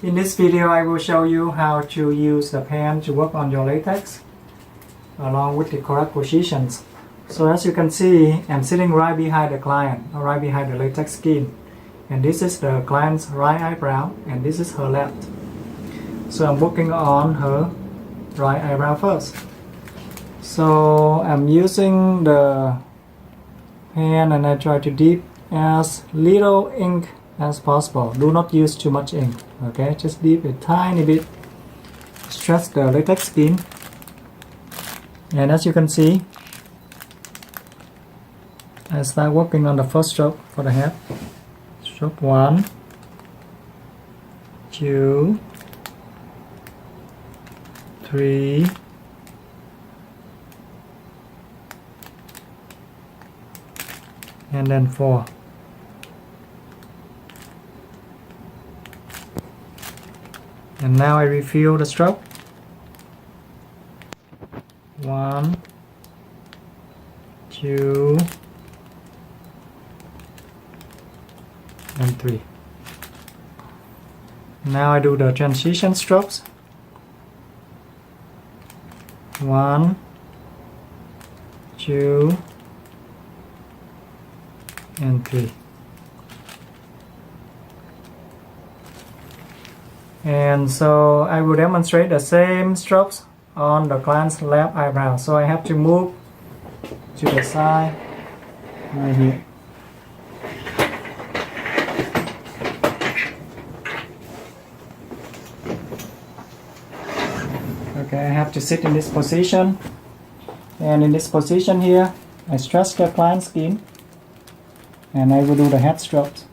In this video, I will show you how to use the pen to work on your latex along with the correct positions. So as you can see, I'm sitting right behind the client, or right behind the latex skin. And this is the client's right eyebrow, and this is her left. So I'm working on her right eyebrow first. So I'm using the pen and I try to dip as little ink as possible. Do not use too much ink, okay? Just dip a tiny bit, stretch the latex skin. And as you can see, I start working on the first stroke for the head. Stroke 1, 2, 3, and then 4. And now I refill the stroke. 1, 2, and 3. Now I do the transition strokes. 1, 2, and 3. And so I will demonstrate the same strokes on the client's left eyebrow. So I have to move to the side right here. Okay, I have to sit in this position, and in this position here I stretch the client's skin and I will do the head strokes.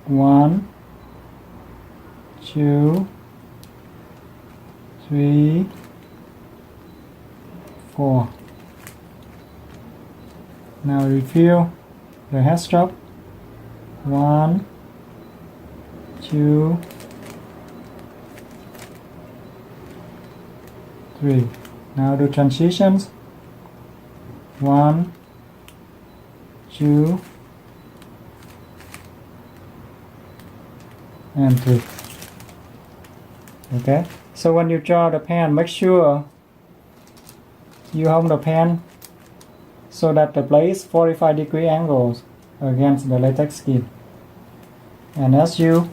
1, 2, 3, 4. Now refill the head stroke. 1, 2, 3. Now do transitions. 1, 2, and 3. Okay, so when you draw the pen, make sure you hold the pen so that the blade is 45-degree angles against the latex skin. And as you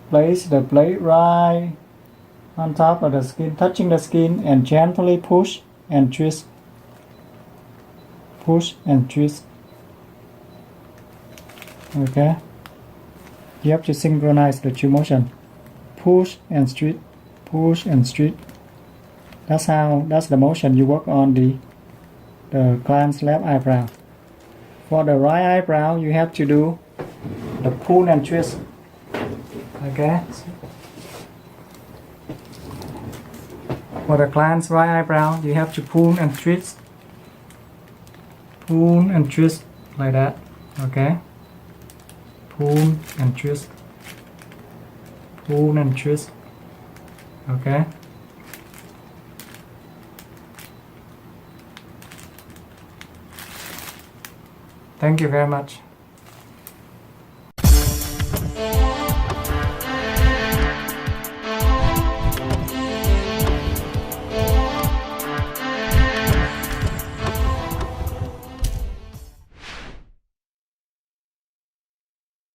place the blade right on top of the skin, touching the skin, and gently push and twist. Push and twist. Okay, you have to synchronize the two motion. Push and straight, push and straight. That's the motion you work on the client's left eyebrow. For the right eyebrow, you have to do the pull and twist. Okay. For the client's right eyebrow, you have to pull and twist. Pull and twist like that. Okay. Pull and twist. Pull and twist. Okay. Thank you very much.